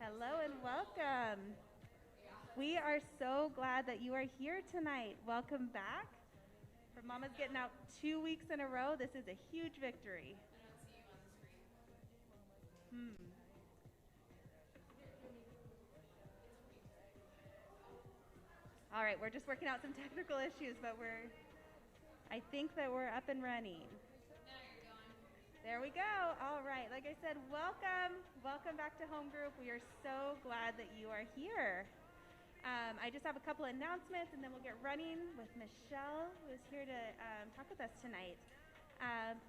Hello and welcome. We are so glad that you are here tonight. Welcome back. For Mama's getting out 2 weeks in a row, this is a huge victory. Hmm. All right, we're just working out some technical issues, but I think that we're up and running. There we go. All right, like I said, welcome. Welcome back to Home Group. We are so glad that you are here. I just have a couple announcements, and then we'll get running with Michelle, who is here to talk with us tonight.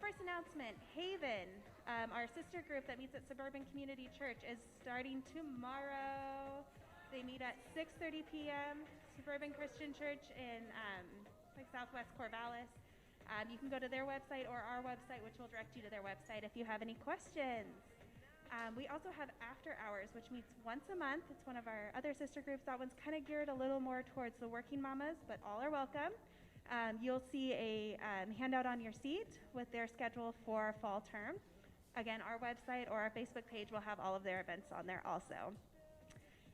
First announcement, Haven, our sister group that meets at Suburban Community Church, is starting tomorrow. They meet at 6:30 p.m. Suburban Christian Church in Southwest Corvallis. You can go to their website or our website, which will direct you to their website if you have any questions. We also have After Hours, which meets once a month. It's one of our other sister groups. That one's kind of geared a little more towards the working mamas, but all are welcome. You'll see a handout on your seat with their schedule for fall term. Again, our website or our Facebook page will have all of their events on there also.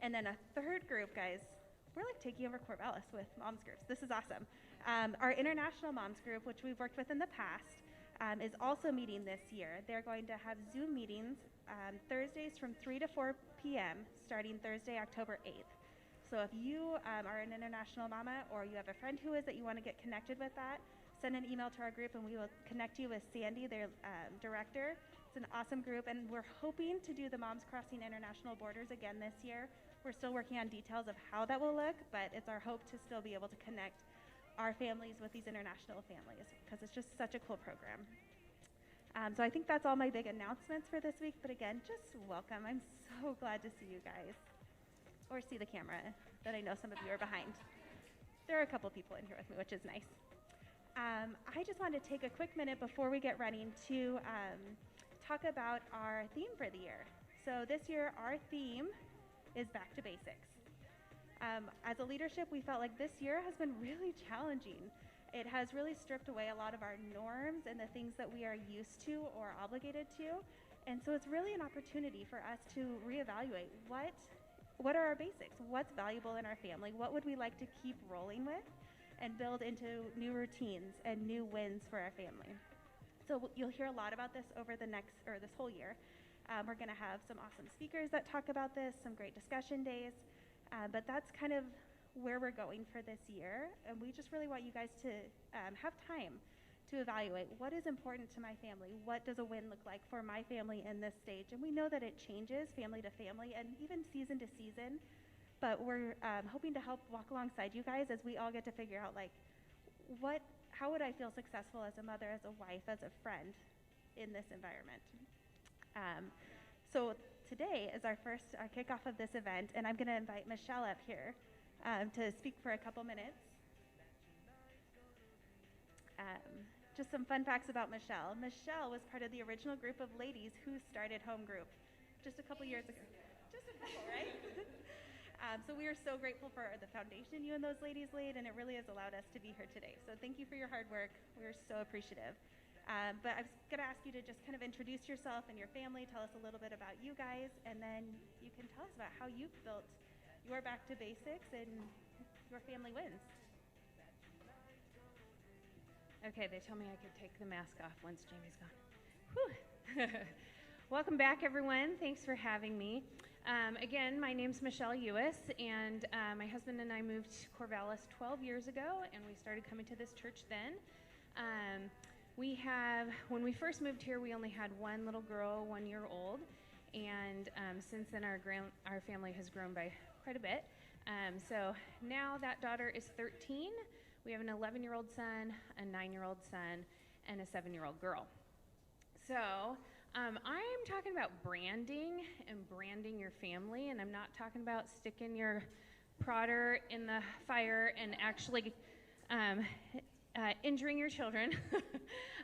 And then a third group, guys. We're like taking over Corvallis with moms groups. This is awesome. Our international moms group, which we've worked with in the past, is also meeting this year. They're going to have Zoom meetings Thursdays from 3 to 4 p.m. starting Thursday, October 8th. So if you are an international mama or you have a friend who is that you want to get connected with that, send an email to our group and we will connect you with Sandy, their director. It's an awesome group, and we're hoping to do the Moms Crossing International Borders again this year. We're still working on details of how that will look, but it's our hope to still be able to connect our families with these international families because it's just such a cool program. So I think that's all my big announcements for this week, but again, just welcome. I'm so glad to see you guys, or see the camera that I know some of you are behind. There are a couple people in here with me, which is nice. I just wanted to take a quick minute before we get running to talk about our theme for the year. So this year, our theme is Back to Basics. As a leadership, we felt like this year has been really challenging. It has really stripped away a lot of our norms and the things that we are used to or obligated to. And so it's really an opportunity for us to reevaluate what are our basics? What's valuable in our family? What would we like to keep rolling with and build into new routines and new wins for our family? So you'll hear a lot about this over this whole year. We're going to have some awesome speakers that talk about this, some great discussion days. But that's kind of where we're going for this year. And we just really want you guys to have time to evaluate what is important to my family. What does a win look like for my family in this stage? And we know that it changes family to family and even season to season. But we're hoping to help walk alongside you guys as we all get to figure out how would I feel successful as a mother, as a wife, as a friend in this environment. So today is our kickoff of this event, and I'm going to invite Michelle up here to speak for a couple minutes. Just some fun facts about Michelle. Michelle was part of the original group of ladies who started Home Group just a couple years ago. Just a couple, right? So we are so grateful for the foundation you and those ladies laid, and it really has allowed us to be here today. So thank you for your hard work. We are so appreciative. But I was going to ask you to just kind of introduce yourself and your family, tell us a little bit about you guys, and then you can tell us about how you've built your Back to Basics and your family wins. Okay, they tell me I could take the mask off once Jamie's gone. Whew. Welcome back, everyone. Thanks for having me. Again, my name's Michelle Ewis, and my husband and I moved to Corvallis 12 years ago, and we started coming to this church then. When we first moved here, we only had one little girl, 1 year old, and since then our family has grown by quite a bit. So now that daughter is 13. We have an 11-year-old son, a 9-year-old son, and a 7-year-old girl. So I'm talking about branding and branding your family, and I'm not talking about sticking your prodder in the fire and actually injuring your children.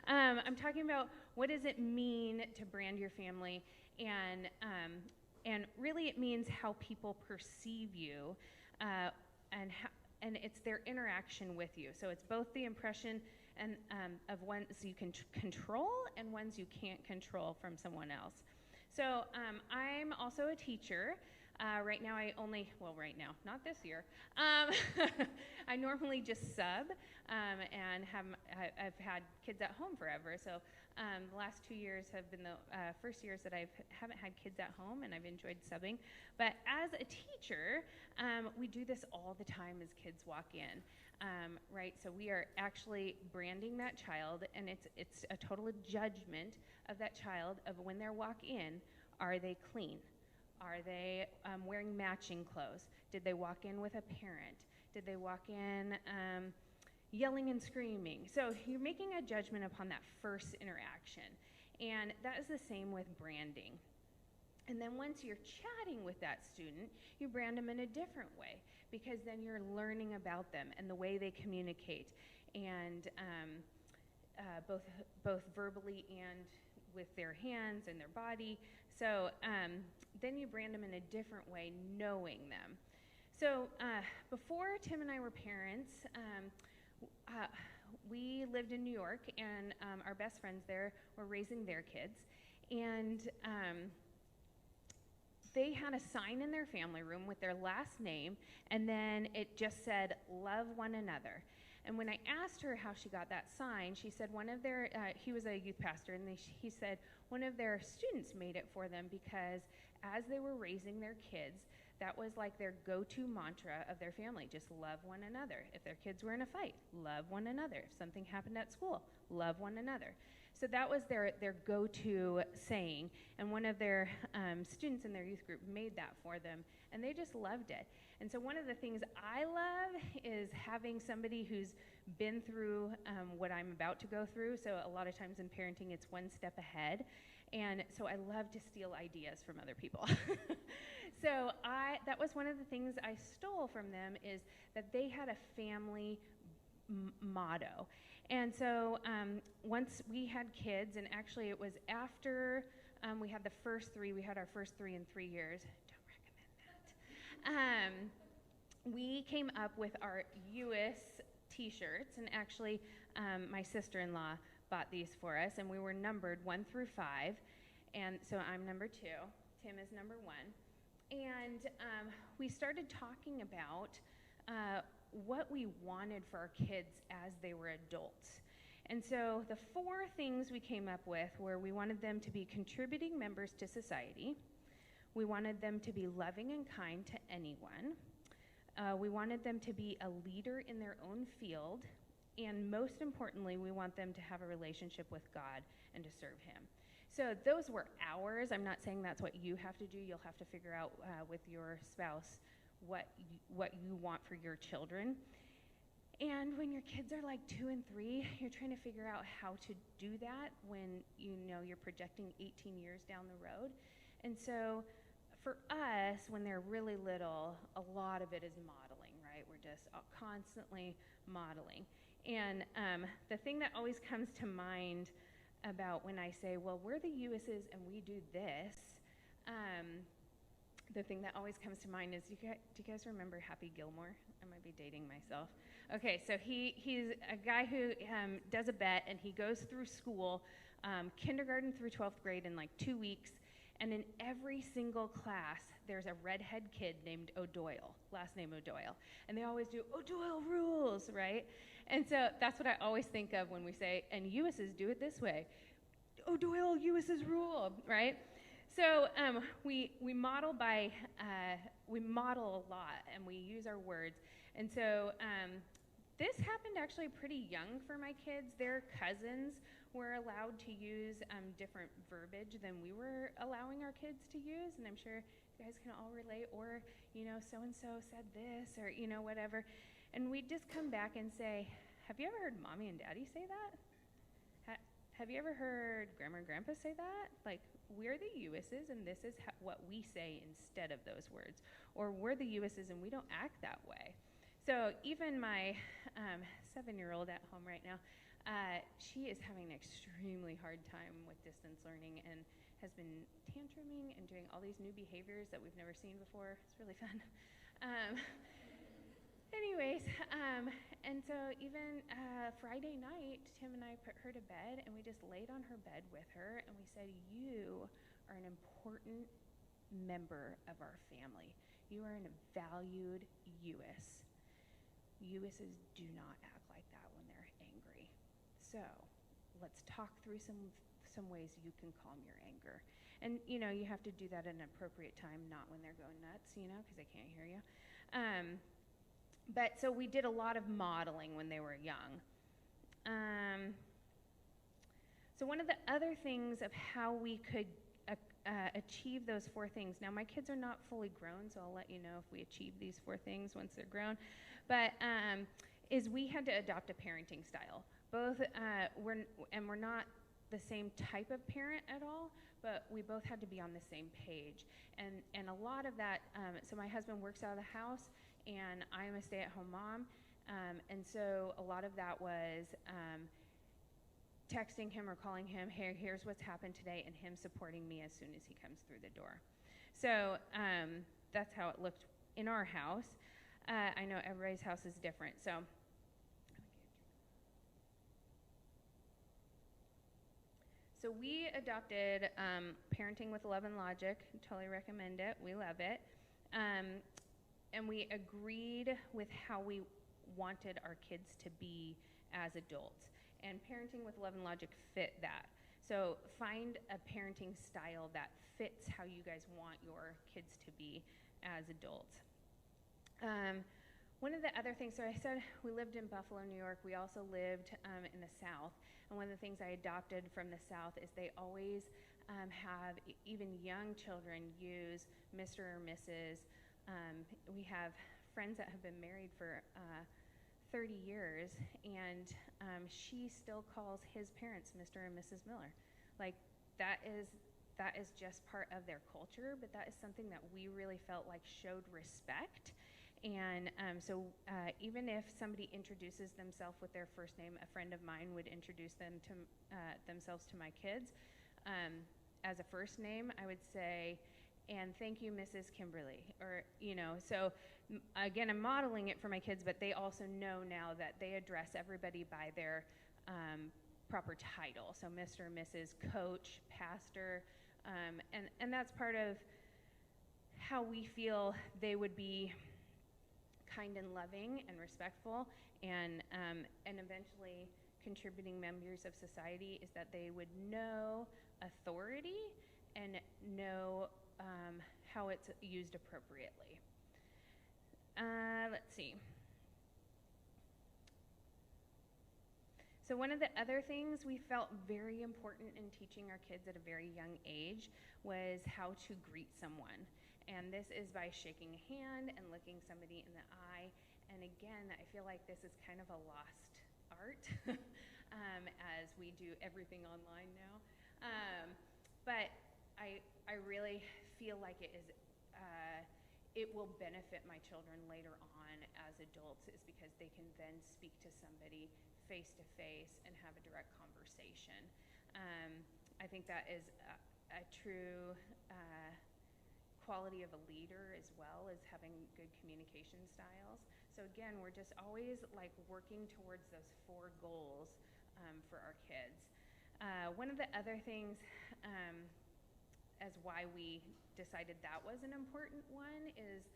I'm talking about what does it mean to brand your family, and really it means how people perceive you, and it's their interaction with you. So it's both the impression and of ones you can control and ones you can't control from someone else. So I'm also a teacher. Right now, right now, not this year. I normally just sub and I've had kids at home forever. So the last 2 years have been the first years that I haven't had kids at home, and I've enjoyed subbing. But as a teacher, we do this all the time as kids walk in. Right, so we are actually branding that child, and it's a total judgment of that child of when they walk in. Are they clean? Are they wearing matching clothes? Did they walk in with a parent? Did they walk in yelling and screaming? So you're making a judgment upon that first interaction, and that is the same with branding. And then once you're chatting with that student, you brand them in a different way, because then you're learning about them and the way they communicate, and both verbally and with their hands and their body. So then you brand them in a different way, knowing them. So before Tim and I were parents, we lived in New York, and our best friends there were raising their kids. And they had a sign in their family room with their last name, and then it just said, "Love one another." And when I asked her how she got that sign, she said he was a youth pastor, and he said one of their students made it for them, because as they were raising their kids, that was like their go-to mantra of their family: just love one another. If their kids were in a fight, love one another. If something happened at school, love one another. So that was their go-to saying, and one of their students in their youth group made that for them, and they just loved it. And so one of the things I love is having somebody who's been through what I'm about to go through. So a lot of times in parenting, it's one step ahead, and so I love to steal ideas from other people. So that was one of the things I stole from them, is that they had a family motto. And so once we had kids, and actually it was after we had the first three, we had our first 3 in 3 years. Don't recommend that. We came up with our US t-shirts, and actually my sister-in-law bought these for us, and we were numbered 1 through 5. And so I'm number 2, Tim is number 1. And we started talking about what we wanted for our kids as they were adults. And so the 4 things we came up with were: we wanted them to be contributing members to society, we wanted them to be loving and kind to anyone, we wanted them to be a leader in their own field, and most importantly, we want them to have a relationship with God and to serve Him. So those were ours. I'm not saying that's what you have to do. You'll have to figure out with your spouse what you want for your children. And when your kids are like 2 and 3, you're trying to figure out how to do that when you're projecting 18 years down the road. And so for us, when they're really little, a lot of it is modeling, right? We're just constantly modeling. And the thing that always comes to mind about when I say, well, we're the Ewis's and we do this, the thing that always comes to mind is, do you guys remember Happy Gilmore? I might be dating myself. Okay, so he's a guy who does a bet, and he goes through school, kindergarten through 12th grade, in like 2 weeks, and in every single class, there's a redhead kid named O'Doyle, last name O'Doyle, and they always do O'Doyle rules, right? And so that's what I always think of when we say, and Ewis's do it this way: O'Doyle Ewis's rule, right? So we model we model a lot, and we use our words. And so this happened actually pretty young for my kids. Their cousins were allowed to use different verbiage than we were allowing our kids to use, and I'm sure you guys can all relate. Or so-and-so said this, or whatever. And we'd just come back and say, have you ever heard Mommy and Daddy say that? Have you ever heard Grandma and Grandpa say that? Like, we're the Ewis's, and this is what we say instead of those words. Or we're the Ewis's, and we don't act that way. So even my 7-year-old at home right now, she is having an extremely hard time with distance learning, and has been tantruming and doing all these new behaviors that we've never seen before. It's really fun. Anyways, and so even Friday night, Tim and I put her to bed, and we just laid on her bed with her, and we said, you are an important member of our family. You are a valued UUS. UUSs do not act like that when they're angry. So let's talk through some ways you can calm your anger. And, you know, you have to do that at an appropriate time, not when they're going nuts, you know, because they can't hear you. But so we did a lot of modeling when they were young. So one of the other things of how we could achieve those 4 things. Now, my kids are not fully grown, so I'll let you know if we achieve these 4 things once they're grown. But is we had to adopt a parenting style. We're not the same type of parent at all, but we both had to be on the same page. And a lot of that, so my husband works out of the house, and I'm a stay-at-home mom. And so a lot of that was texting him or calling him, hey, here's what's happened today, and him supporting me as soon as he comes through the door. So that's how it looked in our house. I know everybody's house is different. So we adopted Parenting with Love and Logic. Totally recommend it. We love it. And we agreed with how we wanted our kids to be as adults. And Parenting with Love and Logic fit that. So find a parenting style that fits how you guys want your kids to be as adults. One of the other things, so I said we lived in Buffalo, New York. We also lived in the South. And one of the things I adopted from the South is they always have even young children use Mr. or Mrs. We have friends that have been married for 30 years, and she still calls his parents Mr. and Mrs. Miller. Like, that is just part of their culture, but that is something that we really felt like showed respect. And so even if somebody introduces themselves with their first name, a friend of mine would introduce themselves to my kids as a first name. I would say, and thank you, Mrs. Kimberly, or, you know. So again, I'm modeling it for my kids, but they also know now that they address everybody by their proper title. So Mr. and Mrs., coach, pastor, and that's part of how we feel they would be kind and loving and respectful, and eventually contributing members of society, is that they would know authority and know how it's used appropriately. Let's see. So one of the other things we felt very important in teaching our kids at a very young age was how to greet someone. And this is by shaking a hand and looking somebody in the eye. And again, I feel like this is kind of a lost art as we do everything online now. But I really feel like it will benefit my children later on as adults, is because they can then speak to somebody face to face and have a direct conversation. I think that is a true quality of a leader, as well as having good communication styles. So again, we're just always like working towards those 4 goals for our kids. One of the other things as why we decided that was an important one is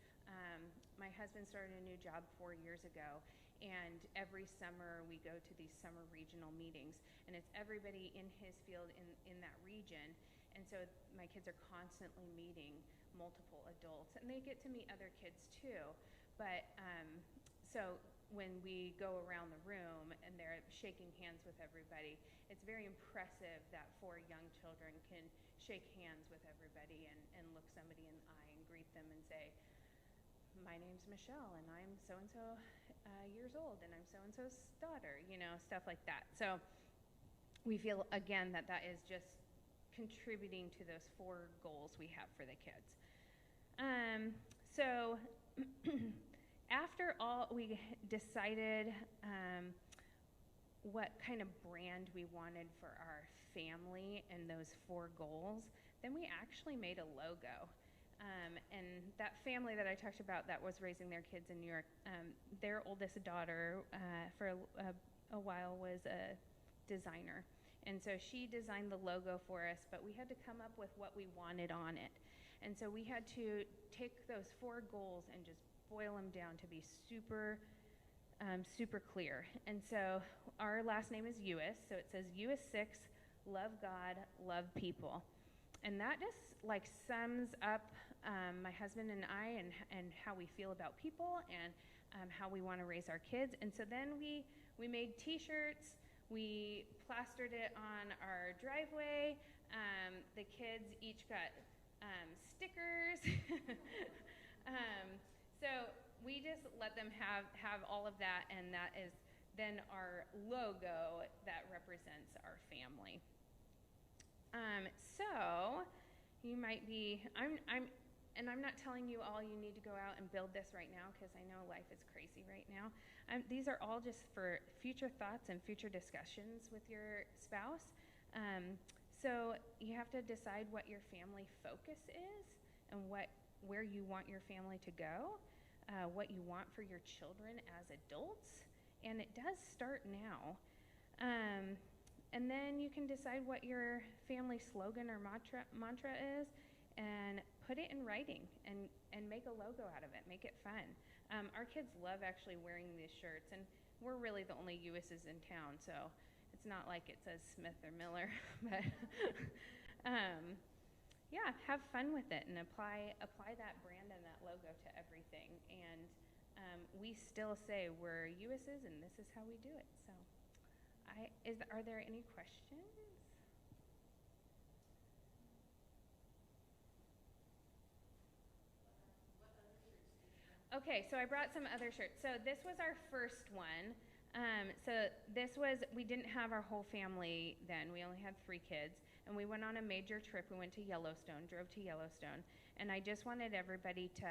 my husband started a new job 4 years ago, and every summer we go to these summer regional meetings, and it's everybody in his field in that region. And so my kids are constantly meeting multiple adults, and they get to meet other kids too. But so when we go around the room and they're shaking hands with everybody, it's very impressive that 4 young children can shake hands with everybody and look somebody in the eye and greet them and say, my name's Michelle, and I'm so-and-so years old, and I'm so-and-so's daughter, you know, stuff like that. So we feel, again, that is just contributing to those 4 goals we have for the kids. So after all, we decided what kind of brand we wanted for our family and those 4 goals. Then we actually made a logo. And that family that I talked about that was raising their kids in New York, their oldest daughter for a while was a designer. And so she designed the logo for us, but we had to come up with what we wanted on it. And so we had to take those 4 goals and just boil them down to be super clear. And so our last name is Ewis, so it says Ewis 6, love God, love people. And that just like sums up my husband and I and how we feel about people and how we want to raise our kids. And so then we made t-shirts, we plastered it on our driveway. The kids each got stickers. So we just let them have all of that, and that is then our logo that represents our family. So you might be, I'm not telling you all you need to go out and build this right now, because I know life is crazy right now. These are all just for future thoughts and future discussions with your spouse. So you have to decide what your family focus is and where you want your family to go, what you want for your children as adults, and it does start now. And then you can decide what your family slogan or mantra is and put it in writing and make a logo out of it, make it fun. Our kids love actually wearing these shirts, and we're really the only Ewis's in town, so it's not like it says Smith or Miller, but yeah, have fun with it and apply that brand and that logo to everything. And we still say we're Ewis's and this is how we do it. So are there any questions? Okay, so I brought some other shirts. So this was our first one. We didn't have our whole family then. We only had 3 kids. And we went on a major trip. We went to Yellowstone, drove to Yellowstone. And I just wanted everybody to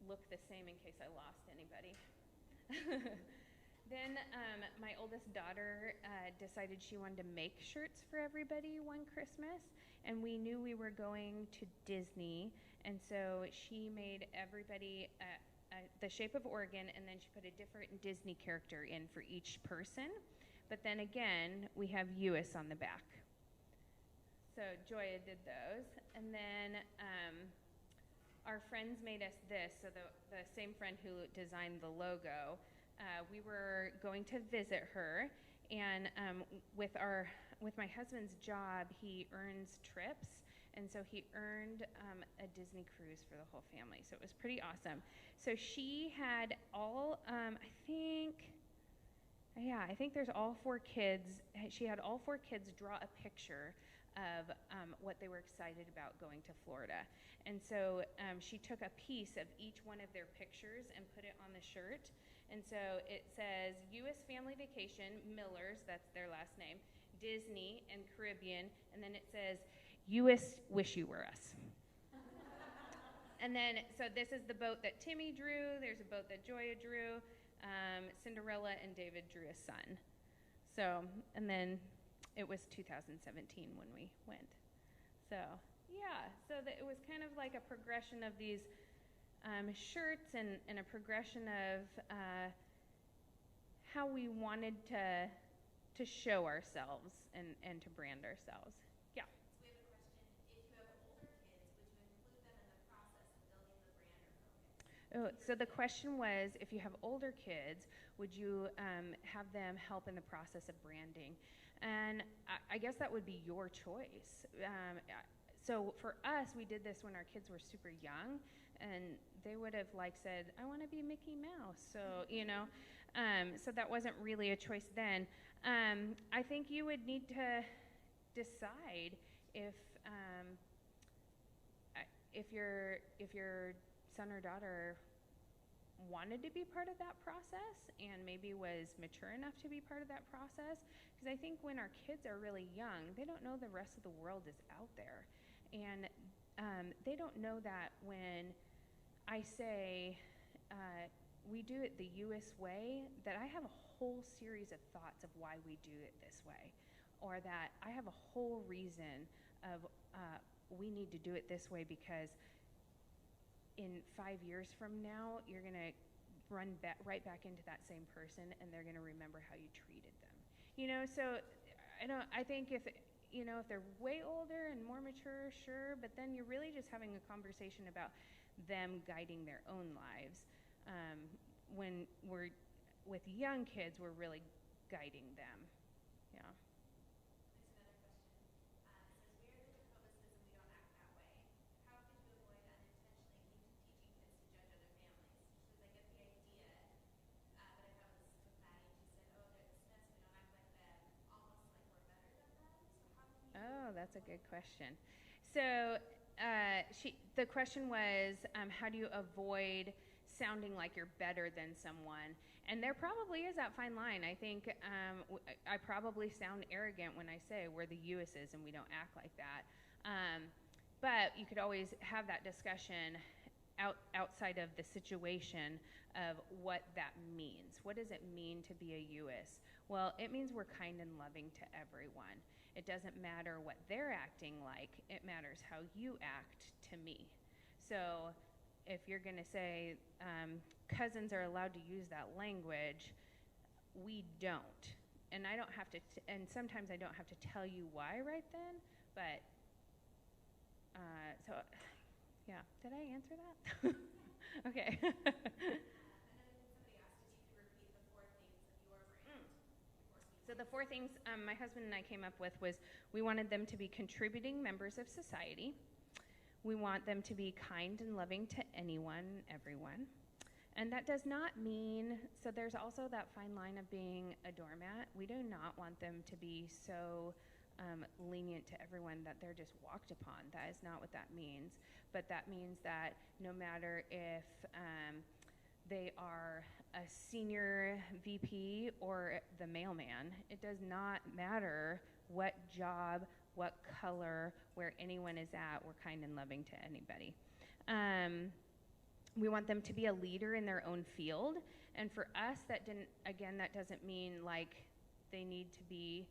look the same in case I lost anybody. Then my oldest daughter decided she wanted to make shirts for everybody one Christmas. And we knew we were going to Disney. And so she made everybody the shape of Oregon, and then she put a different Disney character in for each person. But then again, we have Ewis on the back. So Joya did those. And then our friends made us this. So the same friend who designed the logo, we were going to visit her. And with my husband's job, he earns trips. And so he earned a Disney cruise for the whole family. So it was pretty awesome. So she had all, I think there's all 4 kids. She had all 4 kids draw a picture of what they were excited about going to Florida. And so she took a piece of each one of their pictures and put it on the shirt. And so it says, Ewis Family Vacation, Millers, that's their last name, Disney and Caribbean, and then it says, Ewis, wish you were us. And then, so this is the boat that Timmy drew. There's a boat that Joya drew. Cinderella and David drew a son. So, and then it was 2017 when we went. So, yeah, so it was kind of like a progression of these shirts and a progression of how we wanted to show ourselves and to brand ourselves. Yeah. So the question was, if you have older kids, would you have them help in the process of branding? And I guess that would be your choice. So for us, we did this when our kids were super young, and they would have said, I want to be Mickey Mouse. So, so that wasn't really a choice then. I think you would need to decide if your son or daughter wanted to be part of that process and maybe was mature enough to be part of that process. Because I think when our kids are really young, they don't know the rest of the world is out there. And they don't know that when I say we do it the Ewis way, that I have a whole series of thoughts of why we do it this way. Or that I have a whole reason of we need to do it this way because in 5 years from now, you're going to run right back into that same person, and they're going to remember how you treated them. So I think if they're way older and more mature, sure, but then you're really just having a conversation about them guiding their own lives. When we're with young kids, we're really guiding them. Yeah. Oh, that's a good question. So the question was, how do you avoid sounding like you're better than someone? And there probably is that fine line. I think I probably sound arrogant when I say we're the USs and we don't act like that. But you could always have that discussion outside of the situation of what that means. What does it mean to be a US? Well, it means we're kind and loving to everyone. It doesn't matter what they're acting like. It matters how you act to me. So if you're going to say cousins are allowed to use that language, we don't. And I don't have to, and sometimes I don't have to tell you why right then, but so, yeah. Did I answer that? Okay. So the four things my husband and I came up with was we wanted them to be contributing members of society. We want them to be kind and loving to anyone, everyone. And that does not mean, so there's also that fine line of being a doormat. We do not want them to be so lenient to everyone that they're just walked upon. That is not what that means. But that means that no matter if they are a senior VP or the mailman, it does not matter what job, what color, where anyone is at, we're kind and loving to anybody. We want them to be a leader in their own field. And for us, that doesn't mean like they need to be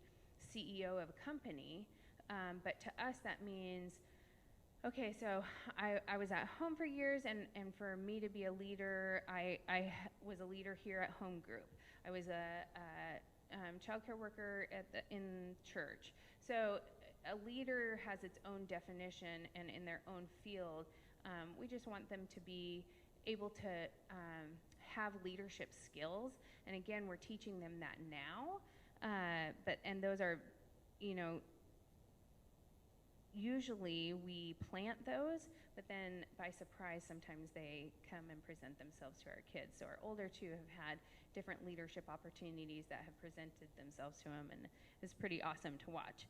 CEO of a company. But to us, that means, okay, so I was at home for years, and for me to be a leader, I was a leader here at Home Group. I was a child care worker in church. So a leader has its own definition, and in their own field, we just want them to be able to have leadership skills. And again, we're teaching them that now. And those are, usually we plant those, but then by surprise, sometimes they come and present themselves to our kids. So our older two have had different leadership opportunities that have presented themselves to them, and it's pretty awesome to watch.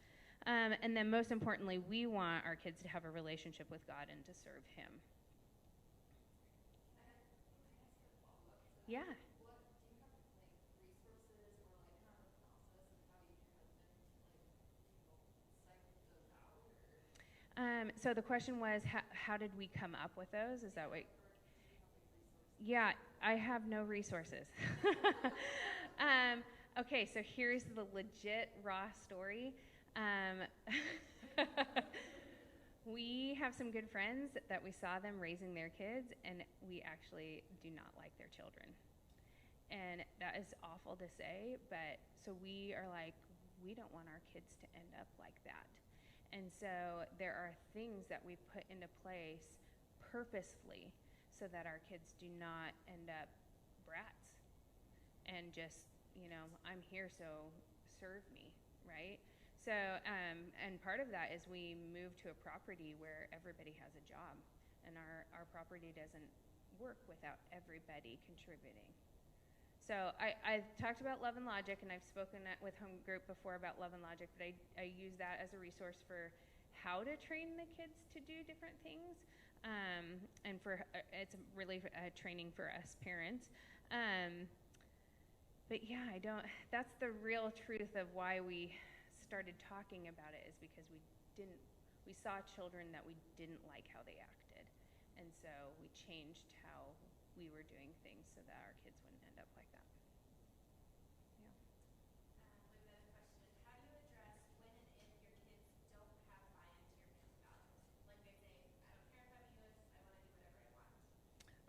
And then most importantly, we want our kids to have a relationship with God and to serve Him. Yeah. So the question was, how did we come up with those? Is that what? Yeah, I have no resources. Okay, so here's the legit raw story. We have some good friends that we saw them raising their kids, and we actually do not like their children. And that is awful to say, but so we are like, we don't want our kids to end up like that. And so there are things that we put into place purposefully so that our kids do not end up brats and just, I'm here, so serve me, right? So, and part of that is we move to a property where everybody has a job, and our property doesn't work without everybody contributing. So I've talked about Love and Logic, and I've spoken with Home Group before about Love and Logic, but I use that as a resource for how to train the kids to do different things, and it's really training for us parents. But yeah, that's the real truth of why we started talking about it, is because we saw children that we didn't like how they acted, and so we changed how we were doing things so that our kids wouldn't end up like that. Yeah. Another question. How do you address when and if your kids don't have buy-in to your family values? Like they say, I don't care if I'm US, I want to do whatever I want.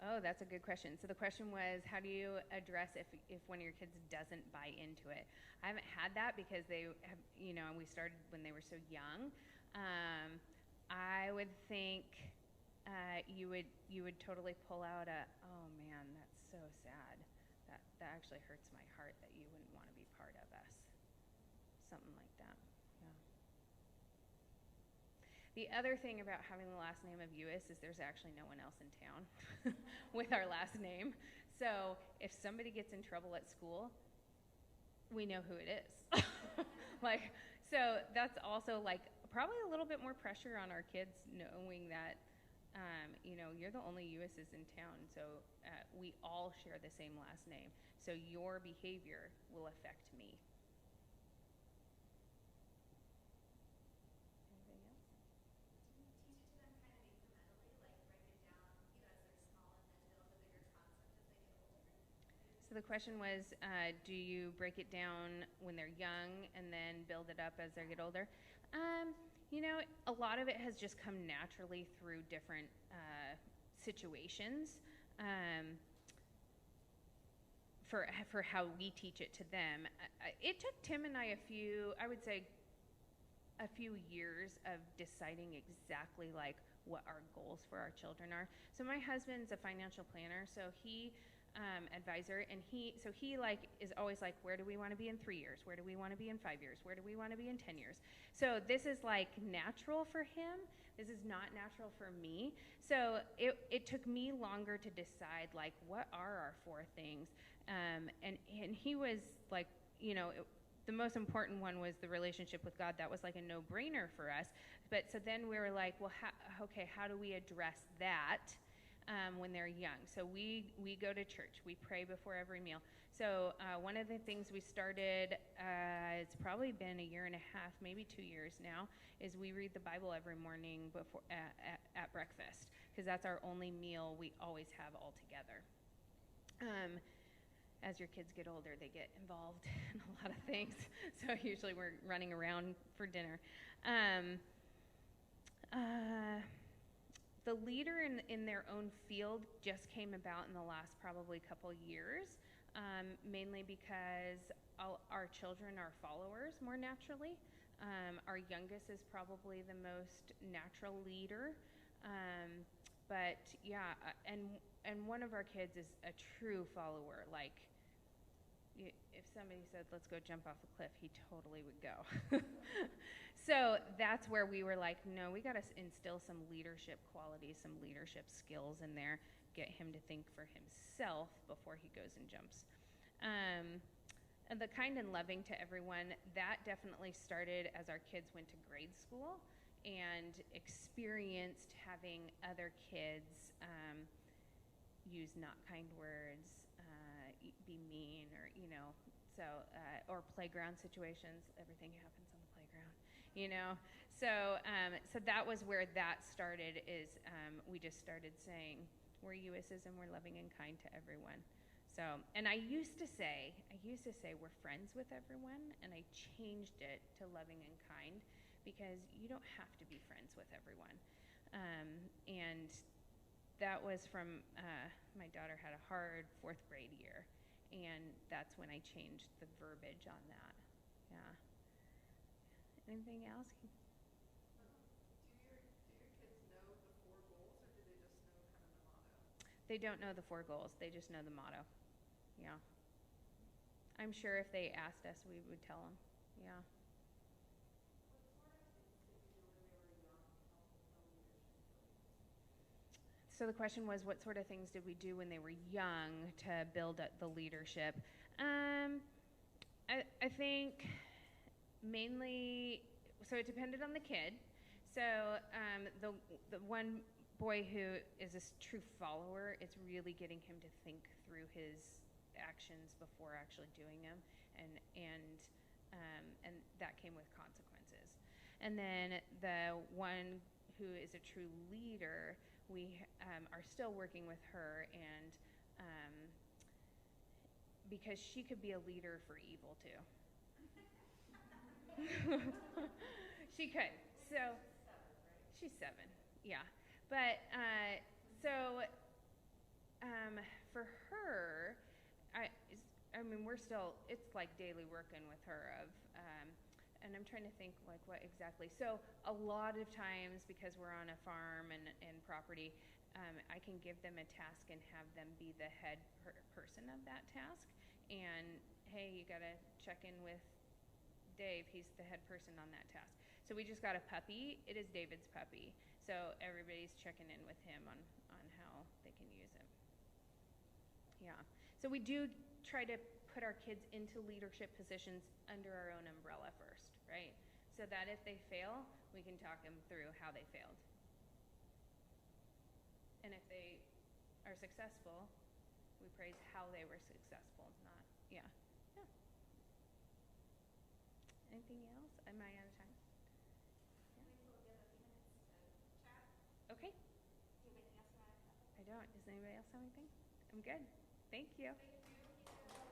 Oh, that's a good question. So the question was, how do you address if one of your kids doesn't buy into it? I haven't had that because they have, we started when they were so young. I would think you would totally pull out oh man, that's so sad. That actually hurts my heart that you wouldn't want to be part of us. Something like that. Yeah. The other thing about having the last name of Ewis is there's actually no one else in town with our last name. So if somebody gets in trouble at school, we know who it is. So that's also probably a little bit more pressure on our kids knowing that, you're the only Ewis's in town. So we all share the same last name. So your behavior will affect me. So the question was, do you break it down when they're young and then build it up as they get older? A lot of it has just come naturally through different situations for how we teach it to them. It took Tim and I a few years of deciding exactly what our goals for our children are. So my husband's a financial planner, so he advisor, and he is always where do we want to be in 3 years? Where do we want to be in 5 years? Where do we want to be in 10 years? So this is natural for him. This is not natural for me. So it took me longer to decide what are our 4 things. And he was the most important one was the relationship with God. That was a no-brainer for us. But so then we were well, how do we address that? When they're young. So we go to church. We pray before every meal. So one of the things we started, it's probably been 1.5 years, maybe 2 years now, is we read the Bible every morning before at breakfast, because that's our only meal we always have all together. As your kids get older, they get involved in a lot of things. So usually we're running around for dinner. The leader in their own field just came about in the last probably couple years, mainly because our children are followers more naturally. Our youngest is probably the most natural leader. But yeah, and one of our kids is a true follower. If somebody said, let's go jump off a cliff, he totally would go. So that's where we were no, we got to instill some leadership qualities, some leadership skills in there, get him to think for himself before he goes and jumps. And the kind and loving to everyone, that definitely started as our kids went to grade school and experienced having other kids use not kind words, be mean, or playground situations. Everything happens on the playground, So that was where that started. Is we just started saying we're Ewis's and we're loving and kind to everyone. So, and I used to say we're friends with everyone, and I changed it to loving and kind, because you don't have to be friends with everyone. And that was from my daughter had a hard 4th grade year. And that's when I changed the verbiage on that. Yeah. Anything else? Do your kids know the 4 goals, or do they just know kind of the motto? They don't know the 4 goals. They just know the motto. Yeah. I'm sure if they asked us, we would tell them. Yeah. So the question was, what sort of things did we do when they were young to build up the leadership? I think mainly, so it depended on the kid. So the one boy who is a true follower, it's really getting him to think through his actions before actually doing them, and that came with consequences. And then the one who is a true leader, we are still working with her, and because she could be a leader for evil too. She could. So she's 7, yeah. But so for her, I mean, it's like daily working with her and I'm trying to think like what exactly. So a lot of times, because we're on a farm and property, I can give them a task and have them be the head person of that task. And hey, you got to check in with Dave. He's the head person on that task. So we just got a puppy. It is David's puppy. So everybody's checking in with him on how they can use him. Yeah. So we do try to put our kids into leadership positions under our own umbrella first, right? So that if they fail, we can talk them through how they failed. And if they are successful, we praise how they were successful, not, yeah. Anything else? Am I out of time? Okay. Do you have anything else you want to cover? I don't. Does anybody else have anything? I'm good. Thank you. Thank you.